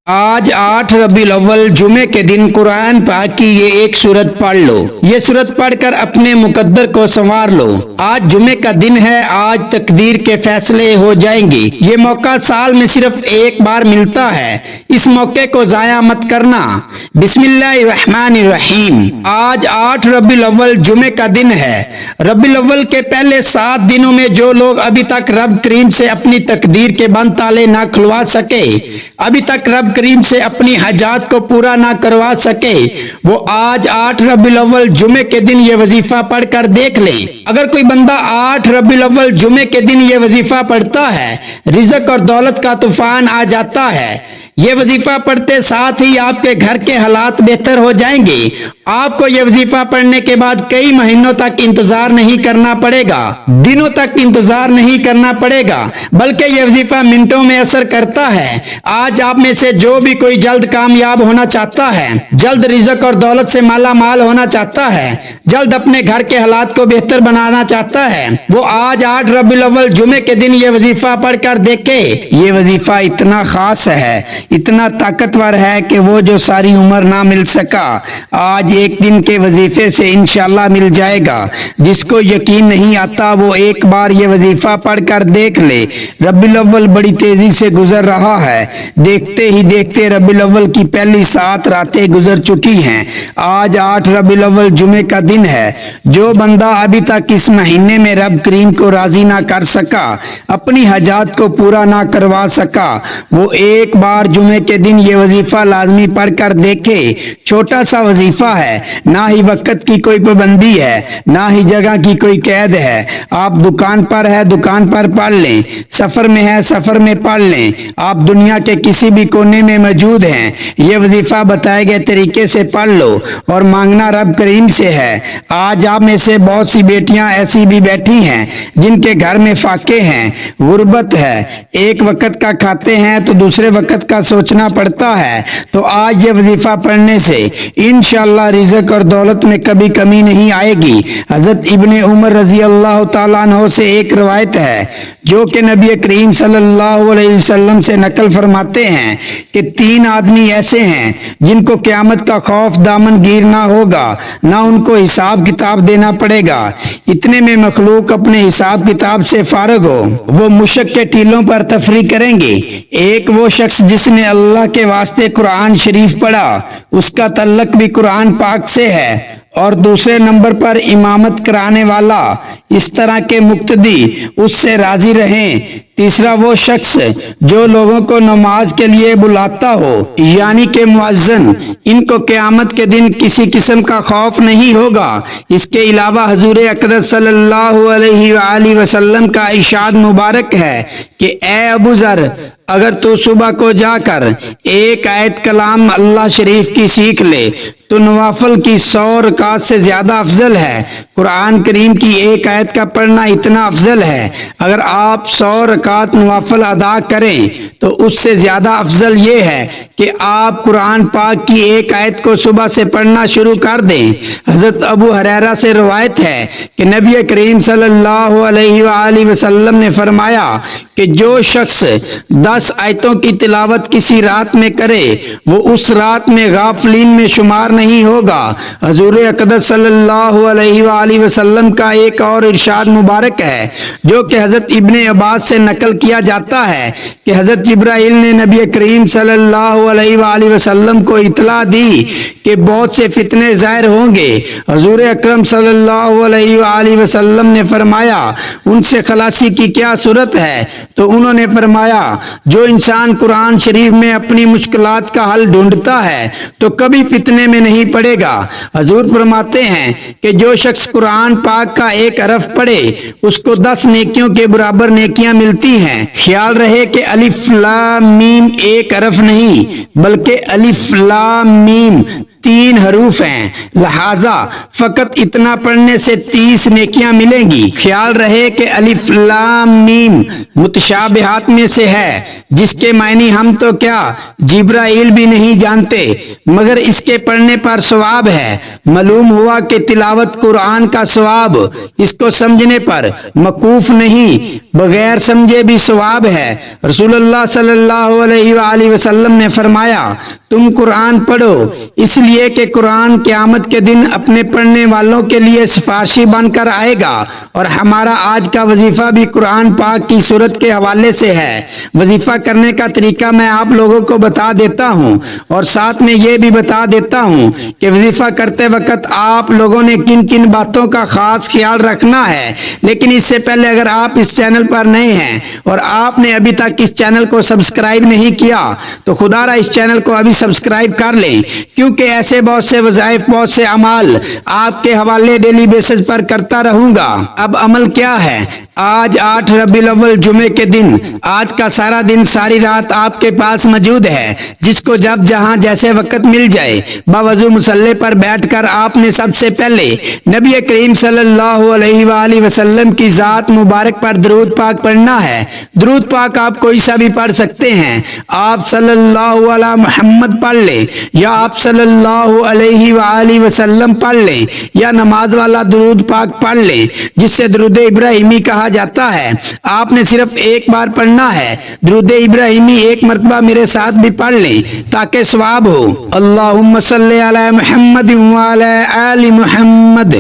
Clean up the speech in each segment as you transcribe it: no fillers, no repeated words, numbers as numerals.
آج 8 ربیع الاول جمعے کے دن قرآن پاک کی یہ ایک سورت پڑھ لو۔ یہ سورت پڑھ کر اپنے مقدر کو سنوار لو۔ آج جمعے کا دن ہے، آج تقدیر کے فیصلے ہو جائیں گے۔ یہ موقع سال میں صرف ایک بار ملتا ہے، اس موقع کو ضائع مت کرنا۔ بسم اللہ الرحمن الرحیم۔ آج 8 ربیع الاول جمعے کا دن ہے۔ ربیع الاول کے پہلے 7 دنوں میں جو لوگ ابھی تک رب کریم سے اپنی تقدیر کے بند تالے نہ کھلوا سکے، ابھی تک رب کریم سے اپنی حاجات کو پورا نہ کروا سکے، وہ آج 8 ربیع الاول جمعے کے دن یہ وظیفہ پڑھ کر دیکھ لے۔ اگر کوئی بندہ 8 ربیع الاول جمعے کے دن یہ وظیفہ پڑھتا ہے، رزق اور دولت کا طوفان آ جاتا ہے۔ یہ وظیفہ پڑھتے ساتھ ہی آپ کے گھر کے حالات بہتر ہو جائیں گے۔ آپ کو یہ وظیفہ پڑھنے کے بعد کئی مہینوں تک انتظار نہیں کرنا پڑے گا، دنوں تک انتظار نہیں کرنا پڑے گا، بلکہ یہ وظیفہ منٹوں میں اثر کرتا ہے۔ آج آپ میں سے جو بھی کوئی جلد کامیاب ہونا چاہتا ہے، جلد رزق اور دولت سے مالا مال ہونا چاہتا ہے، جلد اپنے گھر کے حالات کو بہتر بنانا چاہتا ہے، وہ آج 8 ربیع الاول جمعے کے دن یہ وظیفہ پڑھ کر دیکھے۔ یہ وظیفہ اتنا خاص ہے، اتنا طاقتور ہے کہ وہ جو ساری عمر نہ مل سکا، آج ایک دن کے وظیفے سے انشاءاللہ مل جائے گا۔ جس کو یقین نہیں آتا وہ ایک بار یہ وظیفہ پڑھ کر دیکھ لے۔ ربیع الاول بڑی تیزی سے گزر رہا ہے، دیکھتے ہی دیکھتے ربیع الاول کی پہلی 7 راتیں گزر چکی ہیں۔ آج 8 ربیع الاول جمعے کا دن ہے۔ جو بندہ ابھی تک اس مہینے میں رب کریم کو راضی نہ کر سکا، اپنی حاجات کو پورا نہ کروا سکا، وہ ایک بار جمعے کے دن یہ وظیفہ لازمی پڑھ کر دیکھے۔ چھوٹا سا وظیفہ ہے، نہ ہی وقت کی کوئی پابندی ہے، نہ ہی جگہ کی کوئی قید ہے۔ آپ دکان پر ہے، دکان پر پڑھ لیں، سفر میں ہے، سفر میں پڑھ لیں، آپ دنیا کے کسی بھی کونے میں موجود ہیں، یہ وظیفہ بتائے گئے طریقے سے پڑھ لو اور مانگنا رب کریم سے ہے۔ آج آپ میں سے بہت سی بیٹیاں ایسی بھی بیٹھی ہیں جن کے گھر میں فاقے ہیں، غربت ہے، ایک وقت کا کھاتے ہیں تو دوسرے وقت کا سوچنا پڑتا ہے۔ تو آج یہ وظیفہ پڑھنے سے انشاءاللہ رزق اور دولت میں کبھی کمی نہیں آئے گی۔ حضرت ابن عمر رضی اللہ تعالیٰ عنہ سے ایک روایت ہے جو کہ نبی کریم صلی اللہ علیہ وسلم سے نقل فرماتے ہیں کہ 3 آدمی ایسے ہیں جن کو قیامت کا خوف دامن گیر نہ ہوگا، نہ ان کو حساب کتاب دینا پڑے گا۔ اتنے میں مخلوق اپنے حساب کتاب سے فارغ ہو، وہ مشک کے ٹیلوں پر تفریح کریں گے۔ ایک وہ شخص جس نے اللہ کے واسطے قرآن شریف پڑھا، اس کا تعلق بھی قرآن پاک سے ہے، اور دوسرے نمبر پر امامت کرانے والا، اس طرح کے مقتدی اس سے راضی رہیں۔ تیسرا وہ شخص جو لوگوں کو نماز کے لیے بلاتا ہو، یعنی کہ مؤذن، ان کو قیامت کے دن کسی قسم کا خوف نہیں ہوگا۔ اس کے علاوہ حضور اقدس صلی اللہ علیہ وآلہ وسلم کا ارشاد مبارک ہے کہ اے ابو ذر، اگر تو صبح کو جا کر ایک آیت کلام اللہ شریف کی سیکھ لے تو نوافل کی 100 رکعت سے زیادہ افضل ہے۔ قرآن کریم کی ایک آیت کا پڑھنا اتنا افضل ہے، اگر آپ 100 رکعت نوافل ادا کریں تو اس سے زیادہ افضل یہ ہے کہ آپ قرآن پاک کی ایک آیت کو صبح سے پڑھنا شروع کر دیں۔ حضرت ابو ہریرہ سے روایت ہے کہ نبی کریم صلی اللہ علیہ وآلہ وسلم نے فرمایا کہ جو شخص 10 آیتوں کی تلاوت کسی رات میں کرے، وہ اس رات میں غافلین میں شمار نہیں ہوگا۔ حضور اقدس صلی اللہ علیہ وآلہ وسلم کا ایک اور ارشاد مبارک ہے جو کہ حضرت ابن عباس سے نقل کیا جاتا ہے کہ حضرت جبرائیل نے نبی کریم صلی اللہ علیہ وآلہ وسلم کو اطلاع دی کہ بہت سے فتنے ظاہر ہوں گے۔ حضور اکرم صلی اللہ علیہ وآلہ وسلم نے فرمایا ان سے خلاصی کی کیا صورت ہے؟ تو انہوں نے فرمایا جو انسان قرآن شریف میں اپنی مشکلات کا حل ڈھونڈتا ہے تو کبھی فتنے میں نہیں پڑے گا۔ حضور فرماتے ہیں کہ جو شخص قرآن پاک کا ایک حرف پڑھے اس کو 10 نیکیوں کے برابر نیکیاں ملتی ہیں۔ خیال رہے کہ الف لام میم ایک حرف نہیں بلکہ الف لام میم 3 حروف ہیں، لہذا فقط اتنا پڑھنے سے 30 نیکیاں ملیں گی۔ خیال رہے کہ الف لام میم متشابہات میں سے ہے، جس کے معنی ہم تو کیا جبرائیل بھی نہیں جانتے، مگر اس کے پڑھنے پر ثواب ہے۔ معلوم ہوا کہ تلاوت قرآن کا ثواب اس کو سمجھنے پر موقوف نہیں، بغیر سمجھے بھی ثواب ہے۔ رسول اللہ صلی اللہ علیہ وآلہ وسلم نے فرمایا، تم قرآن پڑھو، اس لیے کہ قرآن قیامت کے دن اپنے پڑھنے والوں کے لیے سفارشی بن کر آئے گا۔ اور ہمارا آج کا وظیفہ بھی قرآن پاک کی سورت کے حوالے سے ہے۔ وظیفہ کرنے کا طریقہ میں آپ لوگوں کو بتا دیتا ہوں، اور ساتھ میں یہ بھی بتا دیتا ہوں کہ وظیفہ کرتے وقت آپ لوگوں نے کن کن باتوں کا خاص خیال رکھنا ہے۔ لیکن اس سے پہلے اگر آپ اس چینل پر نئے ہیں اور آپ نے ابھی تک اس چینل کو سبسکرائب نہیں کیا تو خدا را اس چینل کو ابھی سبسکرائب کر لیں، کیونکہ ایسے بہت سے وظائف، بہت سے اعمال آپ کے حوالے ڈیلی بیسس پر کرتا رہوں گا۔ اب عمل کیا ہے؟ آج 8 ربیع الاول جمعے کے دن، آج کا سارا دن، ساری رات آپ کے پاس موجود ہے، جس کو جب جہاں جیسے وقت مل جائے باوضو مصلی پر بیٹھ کر آپ نے سب سے پہلے نبی کریم صلی اللہ علیہ وآلہ وسلم کی ذات مبارک پر درود پاک پڑھنا ہے۔ درود پاک آپ کوئی سا بھی پڑھ سکتے ہیں، آپ صلی اللہ علی محمد پڑھ لیں، یا آپ صلی اللہ علیہ وآلہ وسلم پڑھ لیں، یا نماز والا درود پاک پڑھ لیں جس سے درود ابراہیمی کہا جاتا ہے۔ آپ نے صرف ایک بار پڑھنا ہے۔ درود ابراہیمی ایک مرتبہ میرے ساتھ بھی پڑھ لیں تاکہ ثواب ہو۔ اللہم صلی علی محمد وعلی آل محمد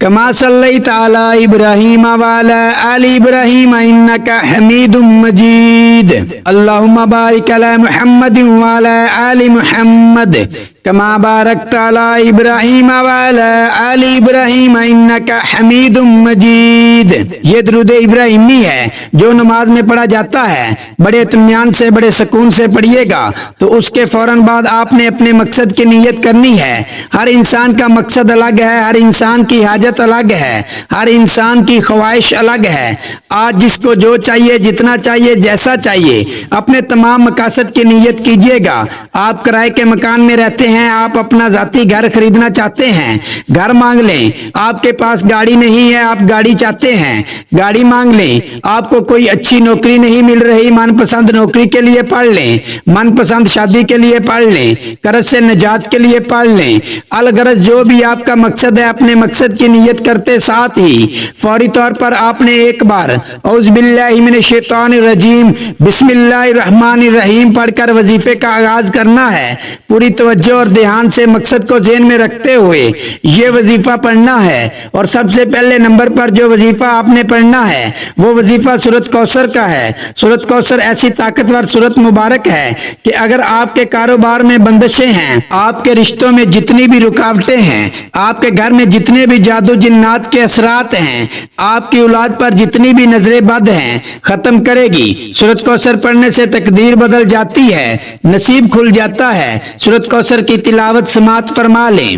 کما صلیت علی ابراہیم وعلی آل ابراہیم انک حمید مجید۔ اللہم بارک علی محمد وعلی آل محمد کما بارکت علی ابراہیم وعلی آل ابراہیم انک حمید مجید۔ یہ درود ابراہیمی ہے جو نماز میں پڑھا جاتا ہے۔ بڑے اطمینان سے، بڑے سکون سے پڑھیے گا، تو اس کے فوراً بعد آپ نے اپنے مقصد کی نیت کرنی ہے۔ ہر انسان کا مقصد الگ ہے، ہر انسان کی حاجت الگ ہے، ہر انسان کی خواہش الگ ہے۔ آج جس کو جو چاہیے، جتنا چاہیے، جیسا چاہیے، اپنے تمام مقاصد کی نیت کیجیے گا۔ آپ کرائے کے مکان میں رہتے ہیں، آپ اپنا ذاتی گھر خریدنا چاہتے ہیں، گھر مانگ لیں۔ آپ کے پاس گاڑی نہیں ہے، آپ گاڑی چاہتے ہیں، گاڑی مانگ لیں۔ آپ کو کوئی اچھی نوکری نہیں مل رہی، من پسند نوکری کے لیے پڑھ لیں، من پسند شادی کے لیے پڑھ لیں، قرض سے نجات کے لیے پڑھ لیں۔ الغرض جو بھی آپ کا مقصد ہے، اپنے مقصد کی نیت کرتے ساتھ ہی فوری طور پر آپ نے ایک بار اعوذ باللہ من الشیطان الرجیم بسم اللہ الرحمن الرحیم پڑھ کر وظیفے کا آغاز کرنا ہے۔ پوری توجہ اور دھیان سے مقصد کو ذہن میں رکھتے ہوئے یہ وظیفہ پڑھنا ہے۔ اور سب سے پہلے نمبر پر جو وظیفہ آپ نے پڑھنا ہے وہ وظیفہ سورۃ کوثر کا ہے۔ سورۃ کوثر ایسی طاقتور سورۃ مبارک ہے کہ اگر آپ کے کاروبار میں بندشیں ہیں، آپ کے رشتوں میں جتنی بھی رکاوٹیں ہیں، آپ کے گھر میں جتنے بھی جادو جنات کے اثرات ہیں، آپ کی اولاد پر جتنی بھی نظریں بد ہیں، ختم کرے گی۔ سورۃ کوثر پڑھنے سے تقدیر بدل جاتی ہے، نصیب کھل جاتا ہے۔ سورۃ کوثر کی تلاوت سماعت فرما لیں۔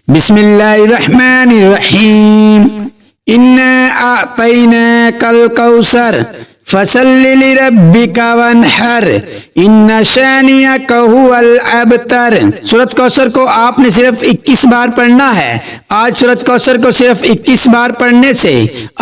بسم اللہ الرحمن الرحیم انا اعطیناک الکوثر فصل لربک وانحر ان شانئک هو الابتر۔ سورۃ کوثر کو آپ نے صرف 21 بار پڑھنا ہے۔ آج سورۃ کوثر کو صرف 21 بار پڑھنے سے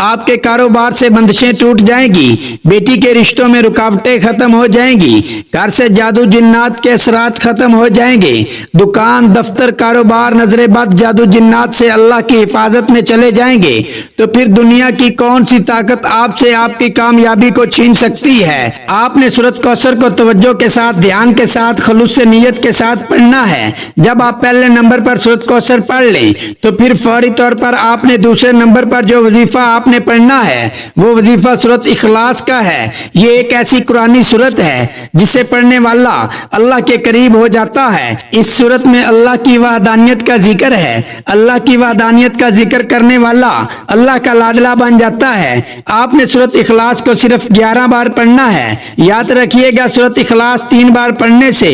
آپ کے کاروبار سے بندشیں ٹوٹ جائیں گی، بیٹی کے رشتوں میں رکاوٹیں ختم ہو جائیں گی، گھر سے جادو جنات کے اثرات ختم ہو جائیں گے، دکان، دفتر، کاروبار، نظر بد، جادو جنات سے اللہ کی حفاظت میں چلے جائیں گے۔ تو پھر دنیا کی کون سی طاقت آپ سے آپ کی کامیابی کو چھین سکتی ہے؟ آپ نے سورۃ کوثر کو توجہ کے ساتھ، دھیان کے ساتھ، خلوص سے نیت کے ساتھ پڑھنا ہے۔ جب آپ پہلے نمبر پر سورۃ کوثر پڑھ لیں تو پھر فوری طور پر آپ نے دوسرے نمبر پر جو وظیفہ آپ نے پڑھنا ہے وہ وظیفہ سورۃ اخلاص کا ہے۔ یہ ایک ایسی قرآنی سورت ہے جسے پڑھنے والا اللہ کے قریب ہو جاتا ہے۔ اس سورت میں اللہ کی وحدانیت کا ذکر ہے۔ اللہ کی وحدانیت کا ذکر کرنے والا اللہ کا لاڈلا بن جاتا ہے۔ آپ نے سورۃ اخلاص کو صرف 11 بار پڑھنا ہے۔ یاد رکھیے گا، سورۃ اخلاص 3 بار پڑھنے سے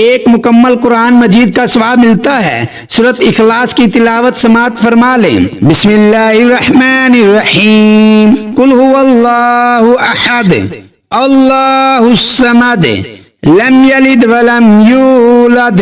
ایک مکمل قرآن مجید کا ثواب ملتا ہے۔ سورۃ اخلاص کی تلاوت سماعت فرما لیں۔ بسم اللہ الرحمن الرحیم قل هو اللہ احد اللہ الصمد لم یلد ولم یولد